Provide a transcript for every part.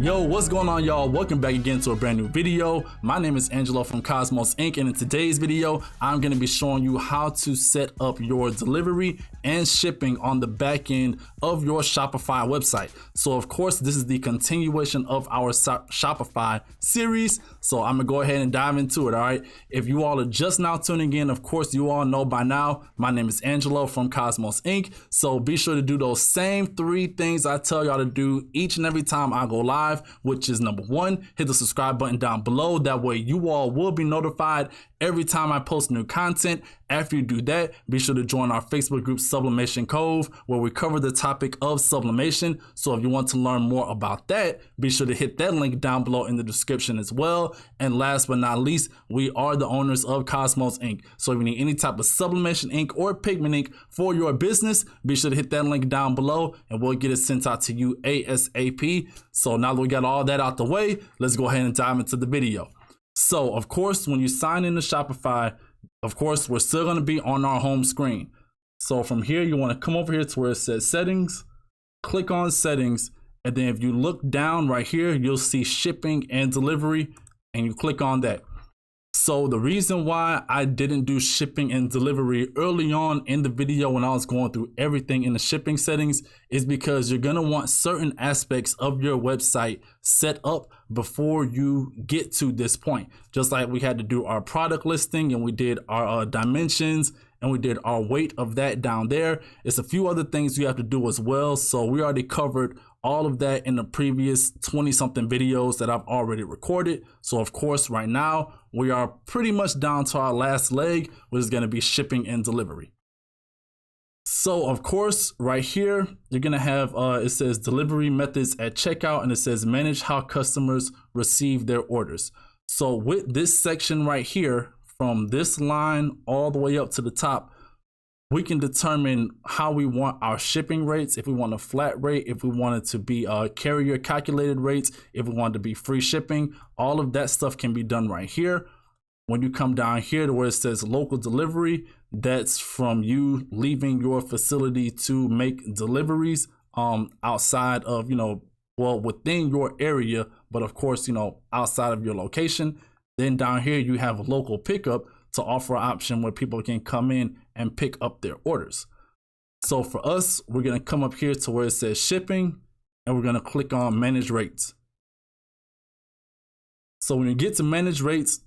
Yo, what's going on, y'all? Welcome back again to a brand new video. My name is Angelo from Cosmos Ink, and in today's video I'm going to be showing you how to set up your delivery and shipping on the back end of your Shopify website. So of course this is the continuation of our Shopify series, so I'm gonna go ahead and dive into it. All right, if you all are just now tuning in, of course you all know by now my name is Angelo from Cosmos Ink. So be sure to do those same 3 things I tell y'all to do each and every time I go live, which is number 1, hit the subscribe button down below. That way you all will be notified every time I post new content. After you do that, be sure to join our Facebook group Sublimation Cove, where we cover the topic of sublimation. So if you want to learn more about that, be sure to hit that link down below in the description as well. And last but not least, we are the owners of Cosmos Ink. So if you need any type of sublimation ink or pigment ink for your business, be sure to hit that link down below and we'll get it sent out to you ASAP. So now that we got all that out the way, let's go ahead and dive into the video. So of course, when you sign into Shopify, of course, we're still going to be on our home screen. So from here, you want to come over here to where it says settings, click on settings. And then if you look down right here, you'll see shipping and delivery, and you click on that. So the reason why I didn't do shipping and delivery early on in the video when I was going through everything in the shipping settings is because you're going to want certain aspects of your website set up before you get to this point. Just like we had to do our product listing and we did our dimensions and we did our weight of that down there. It's a few other things you have to do as well. So we already covered all of that in the previous 20 something videos that I've already recorded. So of course, right now we are pretty much down to our last leg, which is going to be shipping and delivery. So of course, right here, you're going to have, it says delivery methods at checkout, and it says manage how customers receive their orders. So with this section right here, from this line all the way up to the top, we can determine how we want our shipping rates, if we want a flat rate, if we want it to be carrier calculated rates, if we want it to be free shipping. All of that stuff can be done right here. When you come down here to where it says local delivery, that's from you leaving your facility to make deliveries outside of, well, within your area, but of course, outside of your location. Then down here, you have a local pickup to offer an option where people can come in and pick up their orders. So for us, we're going to come up here to where it says shipping, and we're going to click on manage rates. So when you get to manage rates,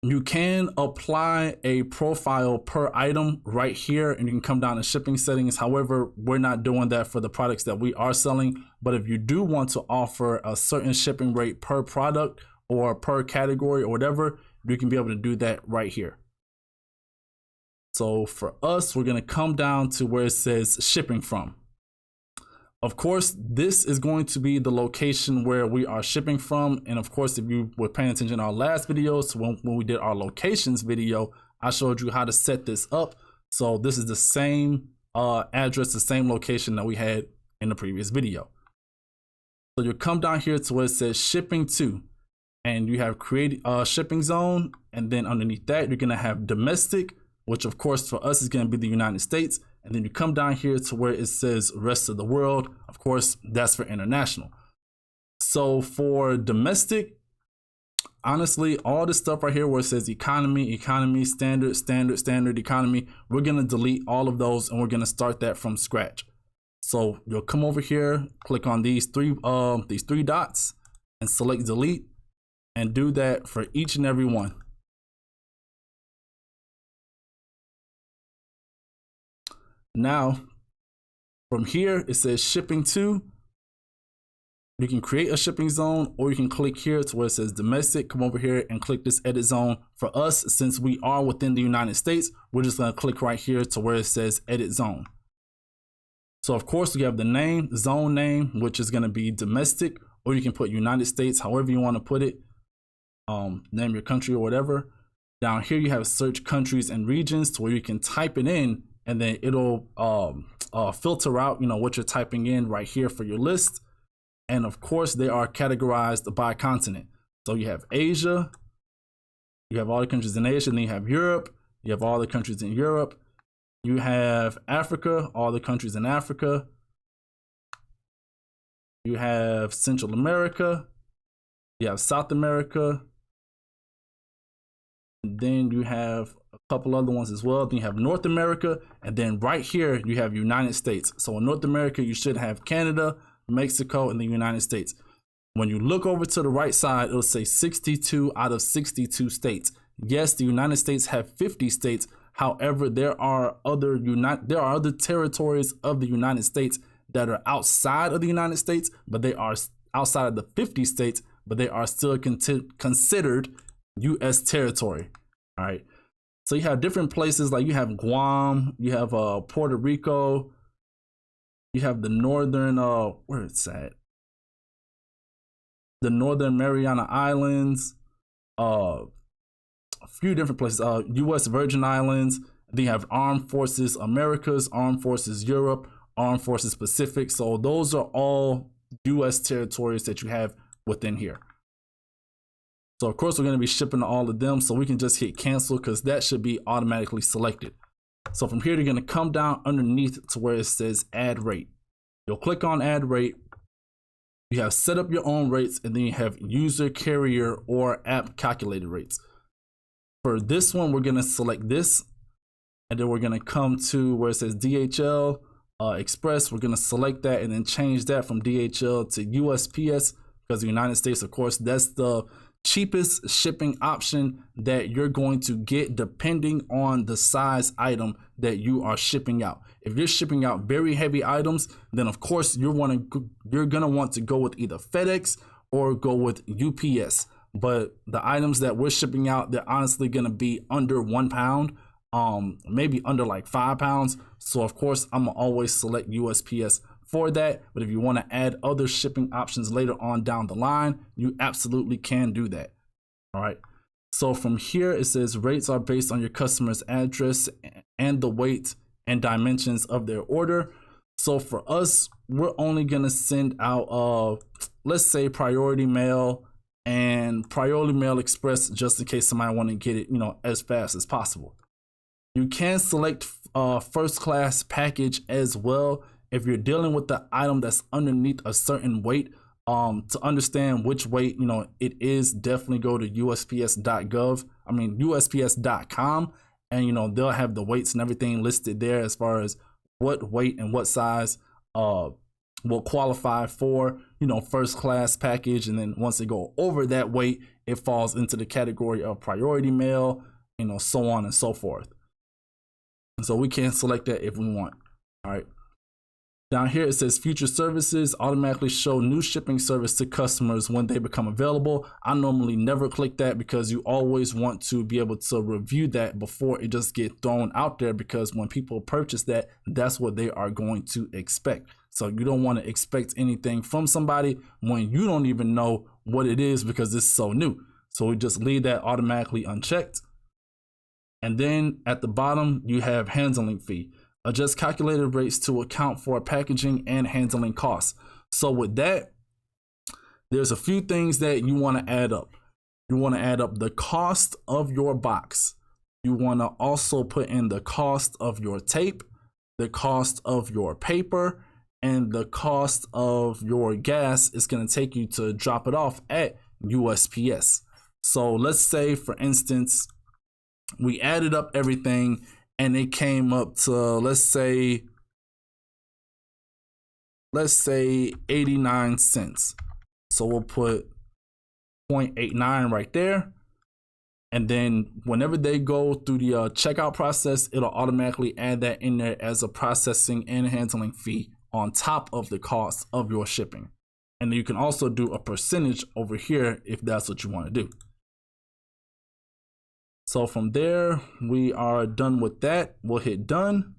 you can apply a profile per item right here, and you can come down to shipping settings. However, we're not doing that for the products that we are selling. But if you do want to offer a certain shipping rate per product or per category or whatever, you can be able to do that right here. So for us, we're going to come down to where it says shipping from. Of course, this is going to be the location where we are shipping from. And of course, if you were paying attention to our last videos, when we did our locations video, I showed you how to set this up. So this is the same address, the same location that we had in the previous video. So you'll come down here to where it says shipping to, and you have create a shipping zone. And then underneath that, you're going to have domestic, which of course for us is going to be the United States. And then you come down here to where it says rest of the world. Of course, that's for international. So for domestic, honestly, all this stuff right here where it says economy, standard, economy, we're going to delete all of those and we're going to start that from scratch. So you'll come over here, click on these three dots and select delete, and do that for each and every one. Now, from here, it says shipping to. You can create a shipping zone, or you can click here to where it says domestic. Come over here and click this edit zone. For us, since we are within the United States, we're just going to click right here to where it says edit zone. So of course, we have the name, zone name, which is going to be domestic, or you can put United States, however you want to put it. Name your country or whatever. Down here, you have search countries and regions to where you can type it in, and then it'll filter out, what you're typing in right here for your list. And of course, they are categorized by continent. So you have Asia, you have all the countries in Asia, and then you have Europe, you have all the countries in Europe, you have Africa, all the countries in Africa, You have Central America, you have South America, and then you have a couple other ones as well. Then you have North America, and then right here you have United States. So in North America, you should have Canada, Mexico, and the United States. When you look over to the right side, it'll say 62 out of 62 states. Yes, the United States have 50 states. However, there are other territories of the United States that are outside of the United States, but they are outside of the 50 states, but they are still considered U.S. territory. All right. So you have different places, like you have Guam, you have Puerto Rico, you have the northern where it's at, the Northern Mariana Islands, a few different places, U.S. Virgin Islands. Then you have Armed Forces Americas, Armed Forces Europe, Armed Forces Pacific. So those are all U.S. territories that you have within here. So of course we're going to be shipping to all of them, so we can just hit cancel because that should be automatically selected. So from here, you're going to come down underneath to where it says add rate. You'll click on add rate. You have set up your own rates, and then you have user, carrier, or app calculated rates. For this one, we're going to select this, and then we're going to come to where it says DHL Express. We're going to select that and then change that from DHL to USPS, because the United States, of course, that's the cheapest shipping option that you're going to get depending on the size item that you are shipping out. If you're shipping out very heavy items, then of course you're gonna want to go with either FedEx or go with UPS. But the items that we're shipping out, they're honestly gonna be under 1 pound, maybe under like 5 pounds. So of course I'm gonna always select USPS for that. But if you want to add other shipping options later on down the line, you absolutely can do that. All right. So from here, it says rates are based on your customer's address and the weight and dimensions of their order. So for us, we're only going to send out, let's say Priority Mail and Priority Mail Express, just in case somebody want to get it, as fast as possible. You can select first class package as well. If you're dealing with the item that's underneath a certain weight, to understand which weight, it is, definitely go to USPS.com, and they'll have the weights and everything listed there as far as what weight and what size will qualify for, first class package. And then once they go over that weight, it falls into the category of priority mail, so on and so forth. So we can select that if we want. All right. Down here, it says future services automatically show new shipping service to customers when they become available. I normally never click that because you always want to be able to review that before it just gets thrown out there, because when people purchase that, that's what they are going to expect. So you don't want to expect anything from somebody when you don't even know what it is because it's so new. So we just leave that automatically unchecked. And then at the bottom, you have handling fee. Adjust calculated rates to account for packaging and handling costs. So with that, there's a few things that you want to add up. You want to add up the cost of your box. You want to also put in the cost of your tape, the cost of your paper, and the cost of your gas is going to take you to drop it off at USPS. So let's say, for instance, we added up everything and it came up to, let's say 89 cents. So we'll put 0.89 right there. And then whenever they go through the checkout process, it'll automatically add that in there as a processing and handling fee on top of the cost of your shipping. And you can also do a percentage over here if that's what you want to do. So from there, we are done with that. We'll hit done.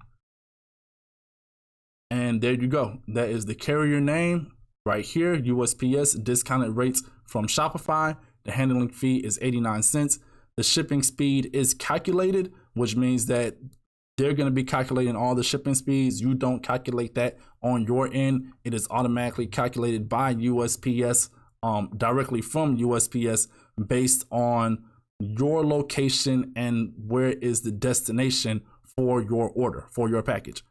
And there you go. That is the carrier name right here, USPS, discounted rates from Shopify. The handling fee is 89 cents. The shipping speed is calculated, which means that they're going to be calculating all the shipping speeds. You don't calculate that on your end. It is automatically calculated by USPS, directly from USPS, based on your location and where is the destination for your order, for your package.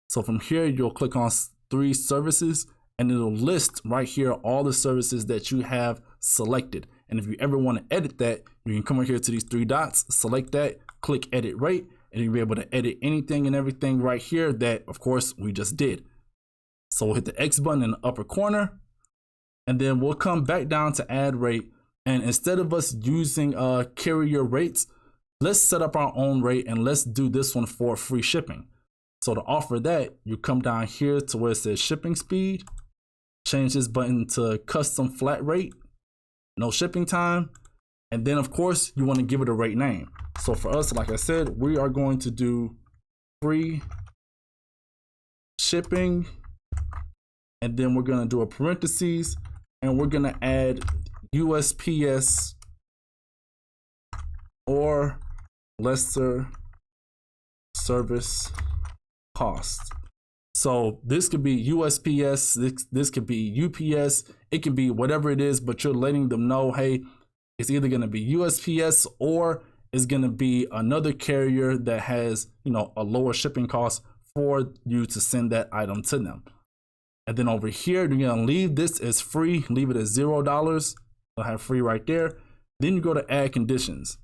So from here, you'll click on 3 services, and it'll list right here all the services that you have selected. And if you ever want to edit that, you can come over here to these three dots, select that, click edit rate, and you'll be able to edit anything and everything right here that, of course, we just did. So we'll hit the X button in the upper corner, and then we'll come back down to add rate. And instead of us using carrier rates, let's set up our own rate, and let's do this one for free shipping. So to offer that, you come down here to where it says shipping speed, change this button to custom flat rate, no shipping time. And then of course you want to give it a rate name. So for us, like I said, we are going to do free shipping. And then we're going to do a parentheses, and we're going to add USPS or lesser service cost. So this could be USPS, this could be UPS, it can be whatever it is, but you're letting them know, hey, it's either going to be USPS or it's going to be another carrier that has, you know, a lower shipping cost for you to send that item to them. And then over here, you're going to leave this as free, leave it at $0. You'll have free right there. Then you go to add conditions.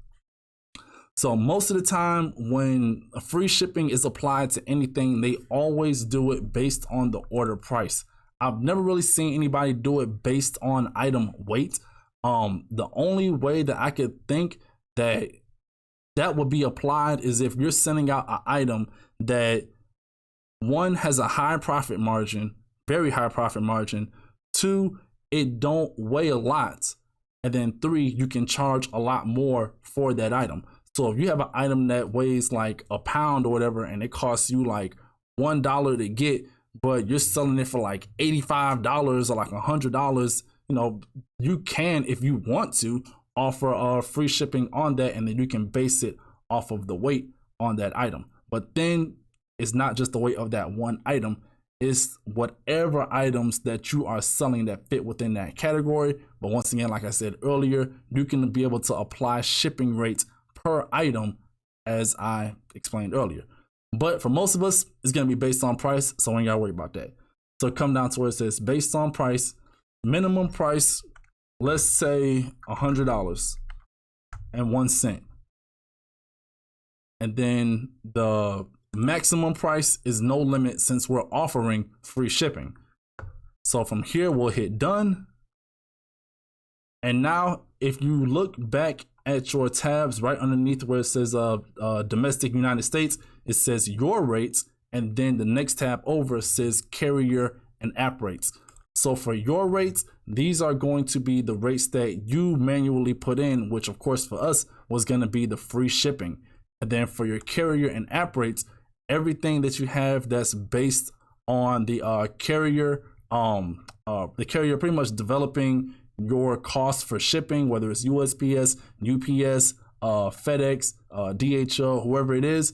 So most of the time when free shipping is applied to anything, they always do it based on the order price. I've never really seen anybody do it based on item weight. The only way that I could think that would be applied is if you're sending out an item that, one, has a high profit margin, very high profit margin, two, it don't weigh a lot, and then three, you can charge a lot more for that item. So if you have an item that weighs like a pound or whatever, and it costs you like $1 to get, but you're selling it for like $85 or like $100, you know, you can, if you want to, offer free shipping on that, and then you can base it off of the weight on that item. But then it's not just the weight of that one item, it's whatever items that you are selling that fit within that category. But once again, like I said earlier, you can be able to apply shipping rates per item, as I explained earlier. But for most of us, it's going to be based on price, so we ain't got to worry about that. So come down to where it says based on price, minimum price, let's say $100.01. And then the maximum price is no limit since we're offering free shipping. So from here, we'll hit done. And now if you look back at your tabs right underneath where it says domestic United States, it says your rates, and then the next tab over says carrier and app rates. So for your rates, these are going to be the rates that you manually put in, which of course for us was going to be the free shipping. And then for your carrier and app rates, everything that you have that's based on the carrier pretty much developing your cost for shipping, whether it's USPS, UPS, FedEx, DHL, whoever it is,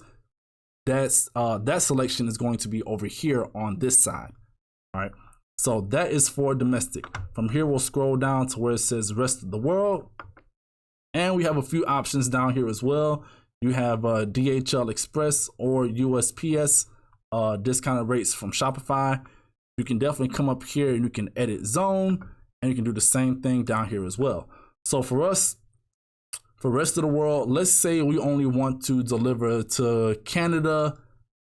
that selection is going to be over here on this side. All right. So that is for domestic. From here, we'll scroll down to where it says rest of the world. And we have a few options down here as well. You have DHL Express or USPS discounted rates from Shopify. You can definitely come up here and you can edit zone, and you can do the same thing down here as well. So for us, for rest of the world, let's say we only want to deliver to Canada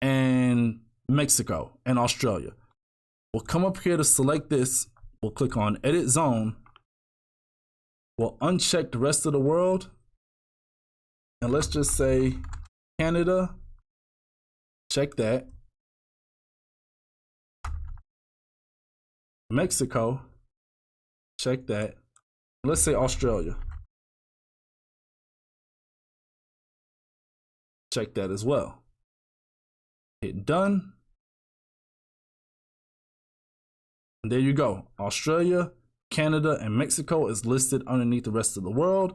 and Mexico and Australia. We'll come up here to select this. We'll click on edit zone. We'll uncheck the rest of the world. And let's just say Canada, check that. Mexico, check that. Let's say Australia. Check that as well. Hit done. And there you go. Australia, Canada, and Mexico is listed underneath the rest of the world.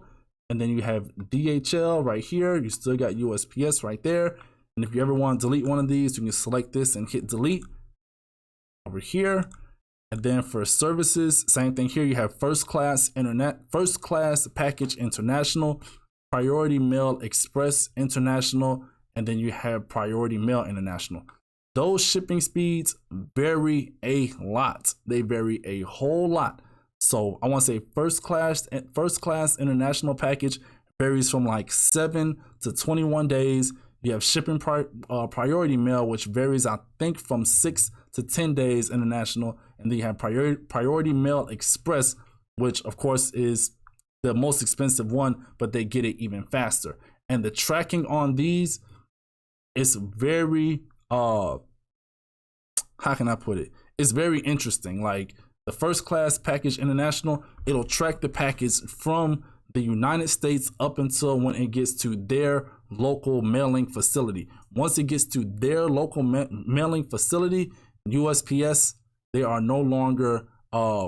And then you have DHL right here. You still got USPS right there. And if you ever want to delete one of these, you can select this and hit delete over here. And then for services, same thing here. You have first class package international, priority mail express international, and then you have priority mail international. those shipping speeds vary a lot. They vary a whole lot. So I want to say first class international package varies from like 7 to 21 days. You have shipping priority mail, which varies, I think, from 6 to 10 days international. And then you have priority mail express, which of course is the most expensive one, but they get it even faster. And the tracking on these is very, how can I put it? It's very interesting. Like the first class package international, it'll track the package from the United States up until when it gets to their local mailing facility. Once it gets to their local mailing facility, USPS, they are no longer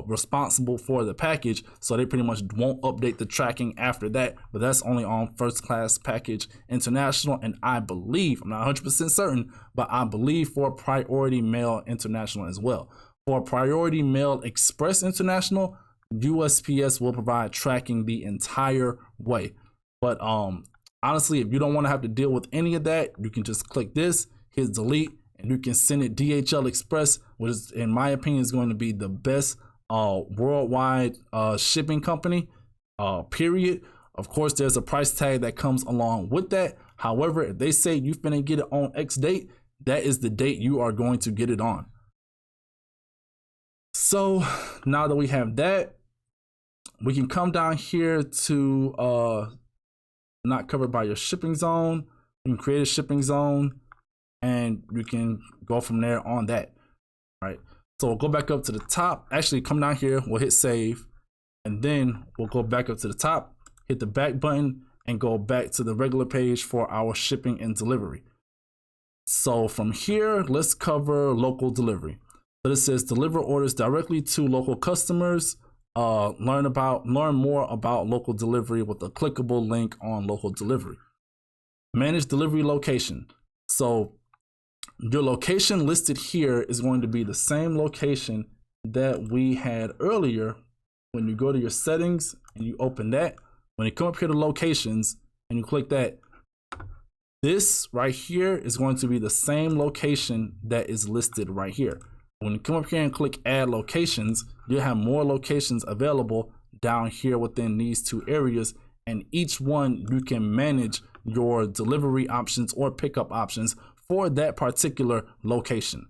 responsible for the package, so they pretty much won't update the tracking after that. But that's only on first class package international, and I believe, I'm not 100% certain, but I believe for priority mail international as well. For priority mail express international, USPS will provide tracking the entire way. But honestly, if you don't want to have to deal with any of that, you can just click this, hit delete, and you can send it DHL Express, which is, in my opinion, is going to be the best worldwide shipping company, period. Of course, there's a price tag that comes along with that. However, if they say you're finna get it on X date, that is the date you are going to get it on. So now that we have that, we can come down here to not covered by your shipping zone. You can create a shipping zone and you can go from there on that. All right. So we'll go back up to the top. Actually, come down here, we'll hit save, and then we'll go back up to the top, hit the back button, and go back to the regular page for our shipping and delivery. So from here, let's cover local delivery. So this says deliver orders directly to local customers. Learn more about local delivery with a clickable link on local delivery. Manage delivery location. So your location listed here is going to be the same location that we had earlier. When you go to your settings and you open that, when you come up here to locations and you click that, this right here is going to be the same location that is listed right here. When you come up here and click add locations, you'll have more locations available down here within these two areas, and each one you can manage your delivery options or pickup options for that particular location.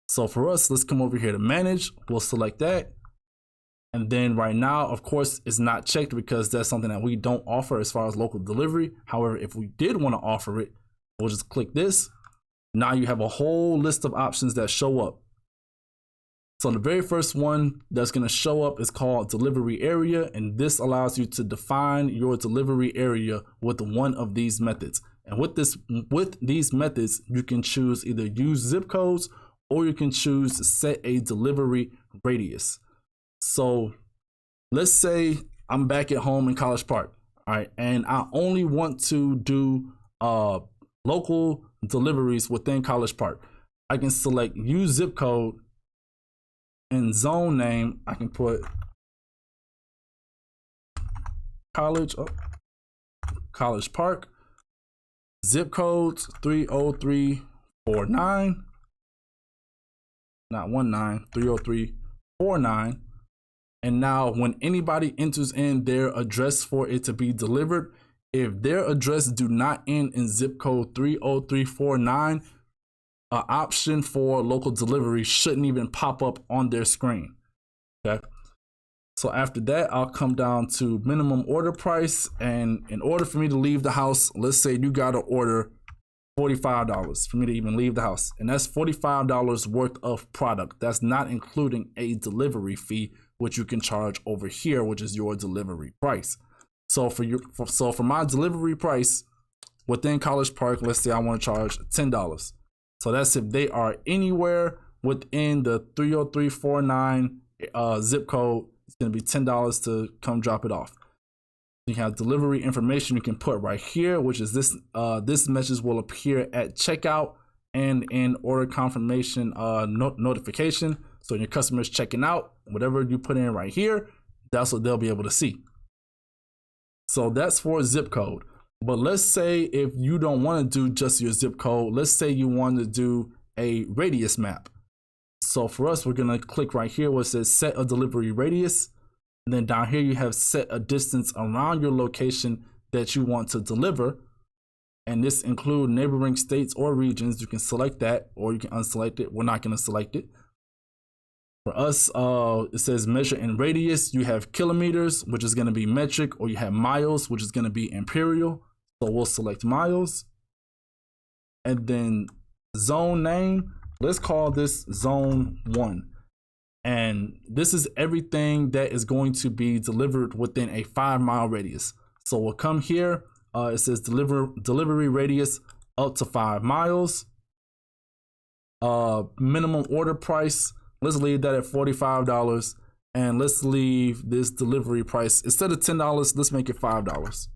So for us, let's come over here to manage. We'll select that. And then right now, of course, it's not checked because that's something that we don't offer as far as local delivery. However, if we did want to offer it, we'll just click this. Now you have a whole list of options that show up. So the very first one that's going to show up is called delivery area, and this allows you to define your delivery area with one of these methods. And with these methods, you can choose either use zip codes or you can choose to set a delivery radius. So let's say I'm back at home in College Park, all right, and I only want to do local deliveries within College Park. I can select use zip code. In zone name, I can put College Park, zip codes 30349, not 19, 30349. And now when anybody enters in their address for it to be delivered, if their address do not end in zip code 30349, an option for local delivery shouldn't even pop up on their screen. Okay. So after that, I'll come down to minimum order price. And in order for me to leave the house, let's say you got to order $45 for me to even leave the house. And that's $45 worth of product. That's not including a delivery fee, which you can charge over here, which is your delivery price. So for my delivery price within College Park, let's say I want to charge $10. So that's if they are anywhere within the 30349 zip code. It's going to be $10 to come drop it off. You have delivery information you can put right here, which is this. This message will appear at checkout and in order confirmation notification. So when your customer is checking out, whatever you put in right here, that's what they'll be able to see. So that's for zip code. But let's say if you don't want to do just your zip code, let's say you want to do a radius map. So for us, we're gonna click right here where it says set a delivery radius. And then down here, you have set a distance around your location that you want to deliver. And this include neighboring states or regions. You can select that or you can unselect it. We're not gonna select it. For us, it says measure in radius. You have kilometers, which is gonna be metric, or you have miles, which is gonna be imperial. So we'll select miles. And then zone name, let's call this zone 1. And this is everything that is going to be delivered within a 5-mile radius. So we'll come here, it says delivery radius up to 5 miles. Minimum order price, let's leave that at $45. And let's leave this delivery price, instead of $10, let's make it $5.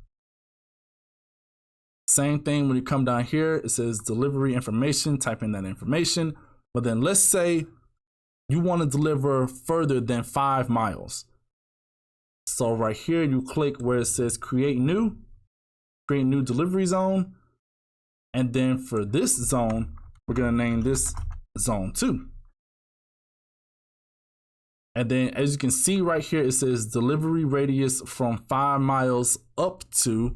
Same thing when you come down here, it says delivery information, type in that information. But then let's say you want to deliver further than 5 miles. So right here, you click where it says create new delivery zone. And then for this zone, we're going to name this zone 2. And then as you can see right here, it says delivery radius from 5 miles up to,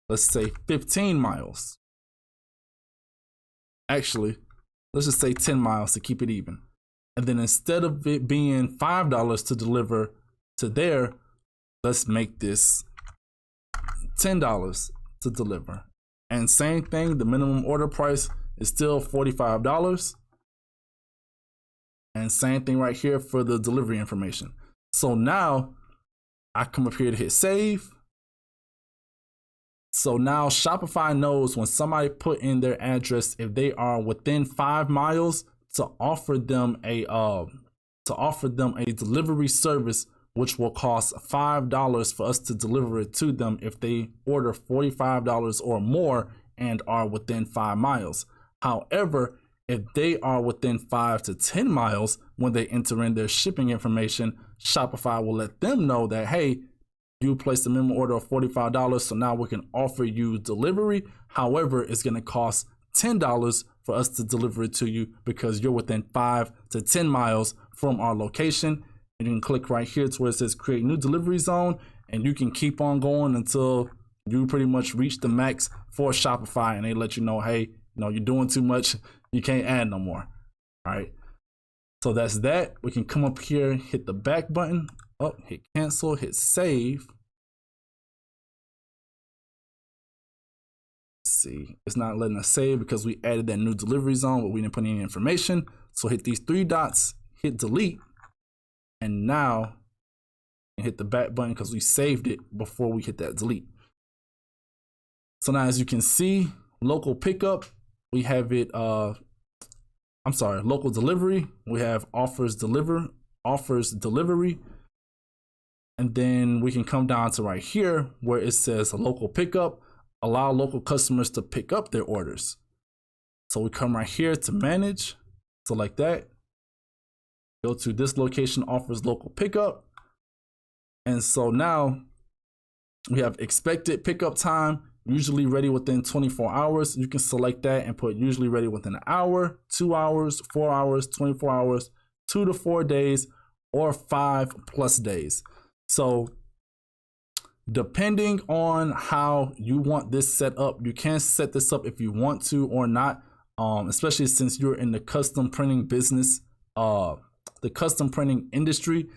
let's say 15 miles. Actually, let's just say 10 miles to keep it even. And then instead of it being $5 to deliver to there, let's make this $10 to deliver. And same thing, the minimum order price is still $45. And same thing right here for the delivery information. So now I come up here to hit save. So now Shopify knows when somebody put in their address, if they are within 5 miles, to offer them a delivery service, which will cost $5 for us to deliver it to them if they order $45 or more and are within 5 miles. However, if they are within 5 to 10 miles, when they enter in their shipping information, Shopify will let them know that, hey, you placed a minimum order of $45, so now we can offer you delivery. However, it's going to cost $10 for us to deliver it to you because you're within 5 to 10 miles from our location. And you can click right here to where it says create new delivery zone, and you can keep on going until you pretty much reach the max for Shopify, and they let you know, hey, you're doing too much, you can't add no more. All right, so that's that. We can come up here, hit the back button, hit cancel, hit save. See, it's not letting us save because we added that new delivery zone, but we didn't put any information. So hit these 3 dots, hit delete, and now hit the back button because we saved it before we hit that delete. So now as you can see, local pickup, we have it, local delivery, we have offers delivery, and then we can come down to right here where it says local pickup. Allow local customers to pick up their orders. So we come right here to manage, select that, go to this location offers local pickup. And so now we have expected pickup time, usually ready within 24 hours. You can select that and put usually ready within an hour, 2 hours, 4 hours, 24 hours, 2 to 4 days, or 5+ days. So depending on how you want this set up, you can set this up if you want to or not, especially since you're in the custom printing business, the custom printing industry.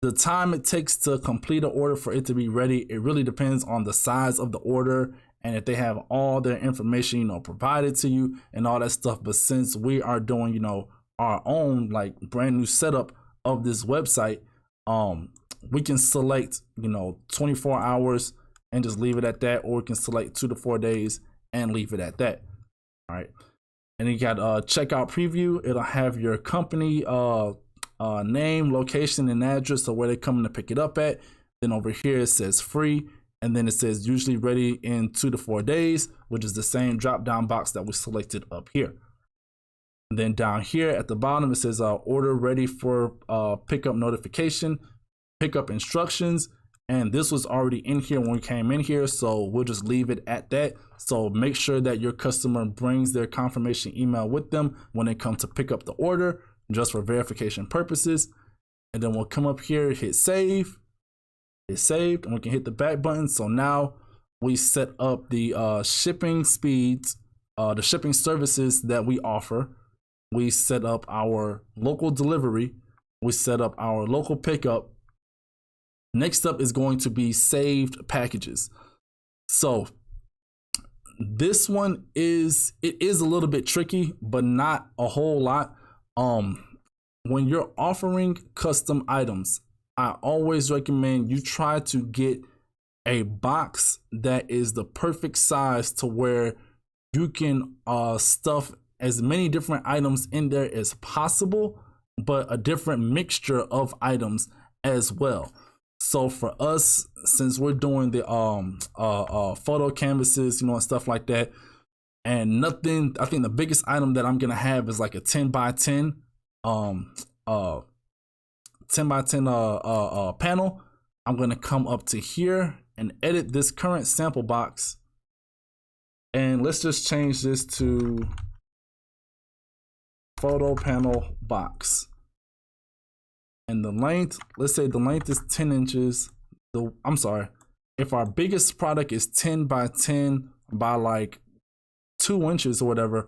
The time it takes to complete an order for it to be ready, it really depends on the size of the order and if they have all their information, provided to you and all that stuff. But since we are doing, our own like brand new setup of this website, we can select, 24 hours and just leave it at that, or we can select 2 to 4 days and leave it at that. All right. And you got checkout preview. It'll have your company name, location, and address of where they're coming to pick it up at. Then over here it says free, and then it says usually ready in 2 to 4 days, which is the same drop down box that we selected up here. And then down here at the bottom it says order ready for pickup notification, pickup instructions, and this was already in here when we came in here, so we'll just leave it at that. So make sure that your customer brings their confirmation email with them when they come to pick up the order, just for verification purposes. And then we'll come up here, hit save. It's saved, and we can hit the back button. So now we set up the shipping speeds, the shipping services that we offer. We set up our local delivery. We set up our local pickup. Next up is going to be saved packages. So this one is a little bit tricky, but not a whole lot. When you're offering custom items, I always recommend you try to get a box that is the perfect size to where you can stuff as many different items in there as possible, but a different mixture of items as well. So for us, since we're doing the photo canvases, you know, and stuff like that, and nothing, I think the biggest item that I'm gonna have is like a 10 by 10 10 by 10 panel. I'm gonna come up to here and edit this current sample box, and let's just change this to photo panel box. And the length, let's say the length is 10 inches. I'm sorry, if our biggest product is 10 by 10 by like 2 inches or whatever,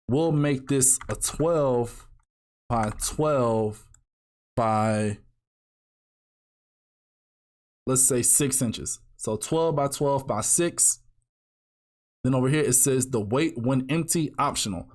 we'll make this a 12 by 12 by, let's say 6 inches. So 12 by 12 by 6. Then over here it says the weight when empty optional.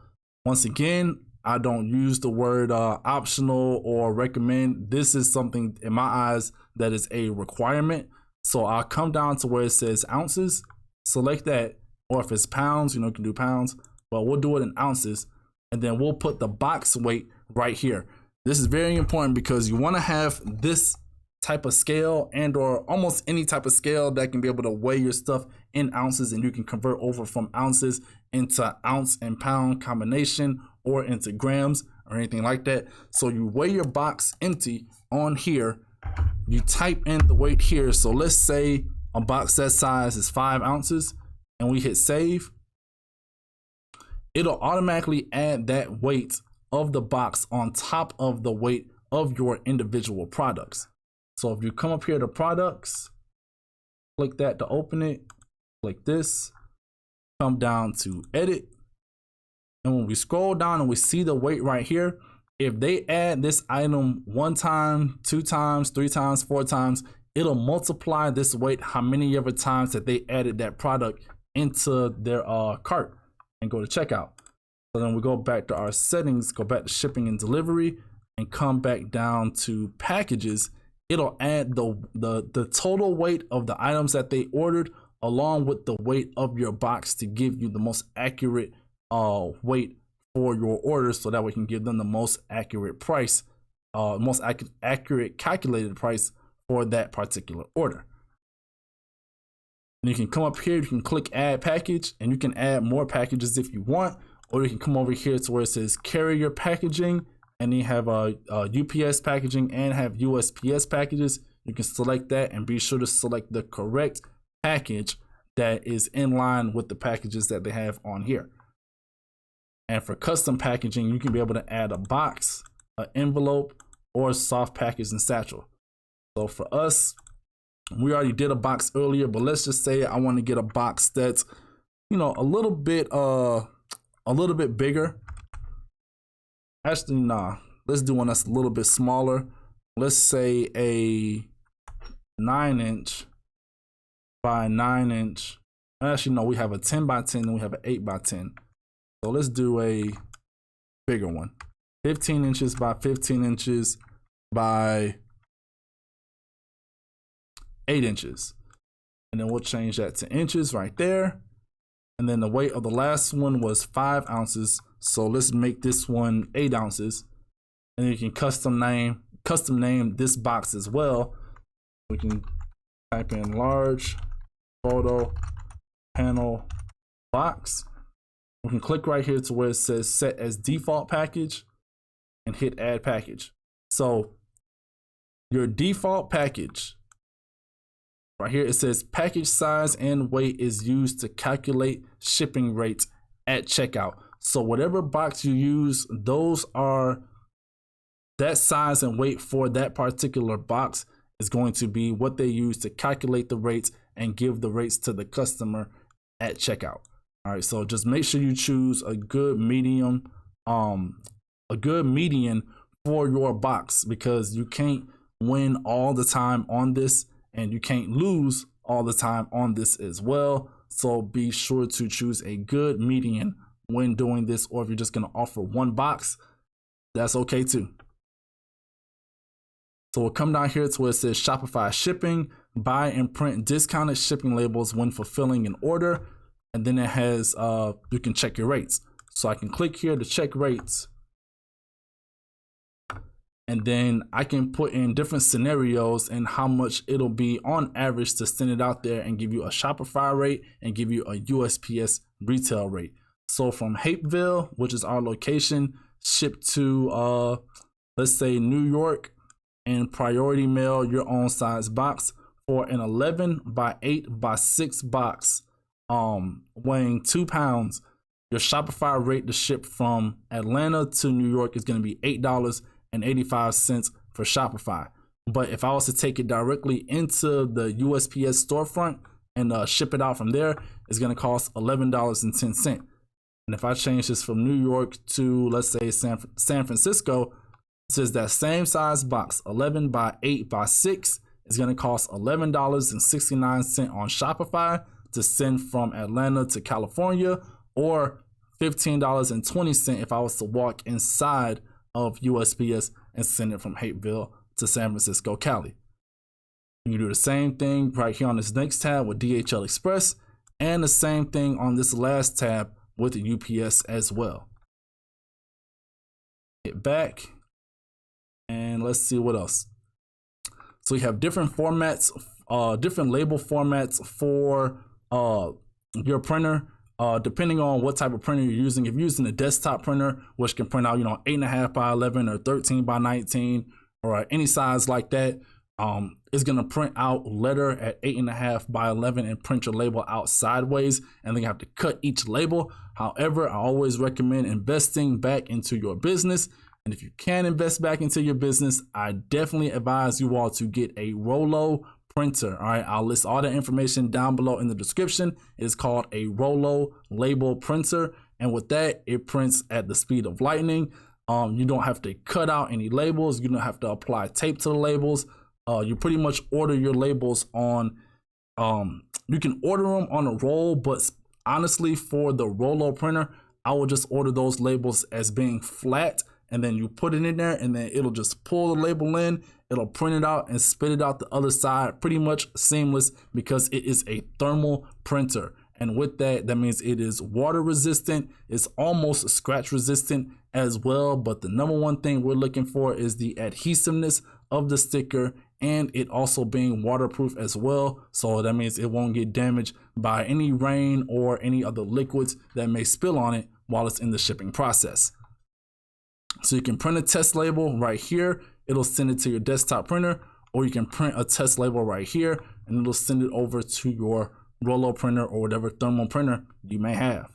Once again, I don't use the word optional or recommend. This is something in my eyes that is a requirement. So I'll come down to where it says ounces, select that, or if it's pounds, you know, you can do pounds, but we'll do it in ounces. And then we'll put the box weight right here. This is very important because you want to have this type of scale and or almost any type of scale that can be able to weigh your stuff in ounces, and you can convert over from ounces into ounce and pound combination or into grams or anything like that. So you weigh your box empty on here, you type in the weight here. So let's say a box that size is 5 ounces and we hit save. It'll automatically add that weight of the box on top of the weight of your individual products. So if you come up here to products, click that to open it, click this, come down to edit. And when we scroll down and we see the weight right here, if they add this item 1 time, 2 times, 3 times, 4 times, it'll multiply this weight how many ever times that they added that product into their cart and go to checkout. So then we go back to our settings, go back to shipping and delivery, and come back down to packages. It'll add the total weight of the items that they ordered along with the weight of your box to give you the most accurate weight for your orders, so that we can give them the most accurate price, most accurate calculated price for that particular order. And you can come up here, you can click add package, and you can add more packages if you want, or you can come over here to where it says carrier packaging, and you have UPS packaging and have USPS packages. You can select that and be sure to select the correct package that is in line with the packages that they have on here. And for custom packaging, you can be able to add a box, an envelope, or a soft package and satchel. So for us, we already did a box earlier, but let's just say I want to get a box that's, you know, a little bit bigger. Actually, nah, let's do one that's a little bit smaller. Let's say a 9-inch by 9-inch. Actually, no, we have a 10 by 10 and we have an 8 by 10. So let's do a bigger one. 15 inches by 15 inches by 8 inches. And then we'll change that to inches right there. And then the weight of the last one was 5 ounces. So let's make this one 8 ounces. And you can custom name this box as well. We can type in large photo panel box. We can click right here to where it says set as default package and hit add package. So your default package Right here it says package size and weight is used to calculate shipping rates at checkout. So whatever box you use, those are that size and weight for that particular box is going to be what they use to calculate the rates and give the rates to the customer at checkout. All right, so just make sure you choose a good medium, a good median for your box, because you can't win all the time on this and you can't lose all the time on this as well. So be sure to choose a good median when doing this, or if you're just going to offer one box, that's okay too. So we'll come down here to where it says Shopify shipping, buy and print discounted shipping labels when fulfilling an order. And then it has, you can check your rates. So I can click here to check rates. And then I can put in different scenarios and how much it'll be on average to send it out there and give you a Shopify rate and give you a USPS retail rate. So from Hapeville, which is our location, shipped to, let's say New York, and priority mail your own size box for an 11 by 8 by 6 box, weighing 2 pounds. Your Shopify rate to ship from Atlanta to New York is going to be $8.85 for Shopify. But if I was to take it directly into the USPS storefront and ship it out from there, it's going to cost $11.10. And if I change this from New York to, let's say, San Francisco, it says that same size box, 11 by 8 by 6, is going to cost $11.69 on Shopify to send from Atlanta to California, or $15.20 if I was to walk inside of USPS and send it from Hapeville to San Francisco, Cali. You can do the same thing right here on this next tab with DHL Express, and the same thing on this last tab with the UPS as well. Hit back. And let's see what else. So we have different formats, different label formats for your printer, depending on what type of printer you're using. If you're using a desktop printer, which can print out, 8.5 by 11 or 13 by 19 or any size like that, it's gonna print out letter at 8.5 by 11 and print your label out sideways, and then you have to cut each label. However, I always recommend investing back into your business. And if you can invest back into your business, I definitely advise you all to get a Rollo printer. All right, I'll list all the information down below in the description. It's called a Rollo label printer, and with that, it prints at the speed of lightning. You don't have to cut out any labels. You don't have to apply tape to the labels. You pretty much order your labels on. You can order them on a roll, but honestly, for the Rollo printer, I will just order those labels as being flat. And then you put it in there, and then it'll just pull the label in, it'll print it out and spit it out the other side, pretty much seamless, because it is a thermal printer. And with that, that means it is water resistant, it's almost scratch resistant as well. But the number one thing we're looking for is the adhesiveness of the sticker, and it also being waterproof as well. So that means it won't get damaged by any rain or any other liquids that may spill on it while it's in the shipping process. So you can print a test label right here. It'll send it to your desktop printer, or you can print a test label right here and it'll send it over to your Rollo printer or whatever thermal printer you may have.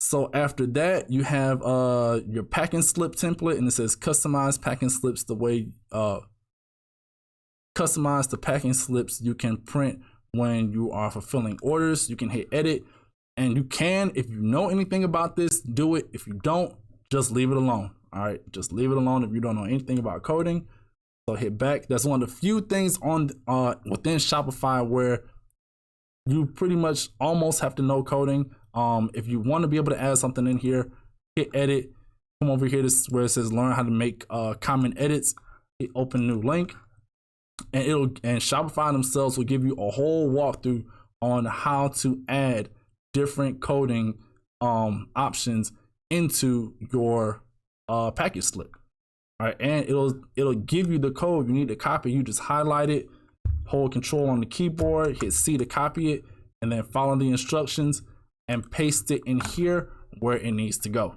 So after that, you have your packing slip template, and it says customize packing slips the way customize the packing slips you can print when you are fulfilling orders. You can hit edit. And you can, if you know anything about this, do it. If you don't, just leave it alone. All right, just leave it alone if you don't know anything about coding. So hit back. That's one of the few things on within Shopify where you pretty much almost have to know coding. If you want to be able to add something in here, hit edit. Come over here to where it says learn how to make common edits. Hit open new link, and Shopify themselves will give you a whole walkthrough on how to add different coding options into your package slip. All right, and it'll give you the code you need to copy. You just highlight it, hold control on the keyboard, hit C to copy it, and then follow the instructions and paste it in here where it needs to go.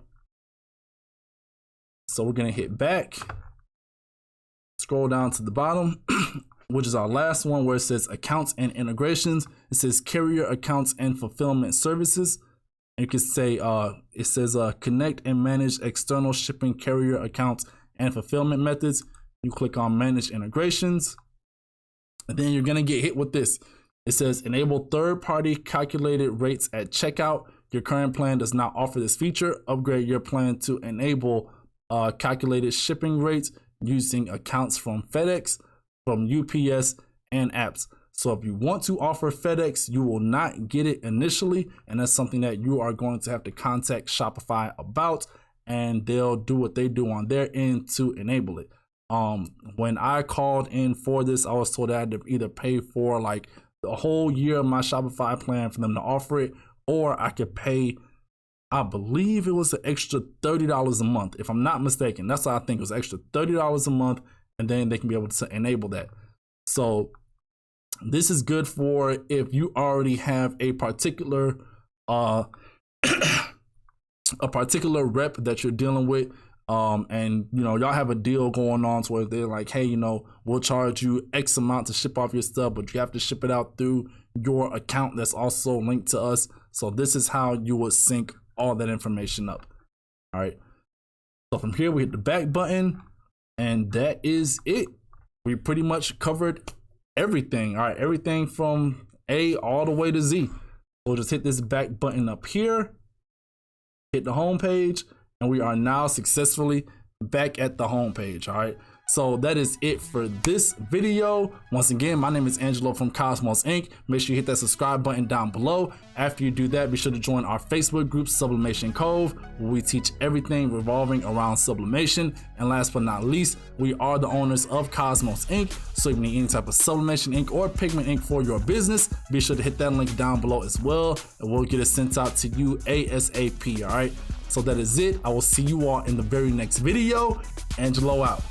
So we're gonna hit back, scroll down to the bottom. which is our last one, where it says accounts and integrations. It says carrier accounts and fulfillment services. And you can say, it says connect and manage external shipping carrier accounts and fulfillment methods. You click on manage integrations, and then you're gonna get hit with this. It says enable third-party calculated rates at checkout. Your current plan does not offer this feature. Upgrade your plan to enable calculated shipping rates using accounts from FedEx, from UPS, and apps. So if you want to offer FedEx, you will not get it initially, and that's something that you are going to have to contact Shopify about, and they'll do what they do on their end to enable it. When I called in for this, I was told that I had to either pay for like the whole year of my Shopify plan for them to offer it, or I could pay, I believe it was an extra $30 a month, if I'm not mistaken. That's what I think, it was extra $30 a month, and then they can be able to enable that. So this is good for if you already have a particular a particular rep that you're dealing with, and you know, y'all have a deal going on to where they're like, hey, you know, we'll charge you X amount to ship off your stuff, but you have to ship it out through your account that's also linked to us. So this is how you would sync all that information up. All right, so from here we hit the back button, and that is it. We pretty much covered everything. All right, everything from A all the way to Z. We'll just hit this back button up here, hit the home page, and we are now successfully back at the home page. All right, so that is it for this video. Once again, my name is Angelo from Cosmos Ink. Make sure you hit that subscribe button down below. After you do that, be sure to join our Facebook group, Sublimation Cove, where we teach everything revolving around sublimation. And last but not least, we are the owners of Cosmos Ink. So if you need any type of sublimation ink or pigment ink for your business, be sure to hit that link down below as well, and we'll get it sent out to you ASAP. All right, so that is it. I will see you all in the very next video. Angelo out.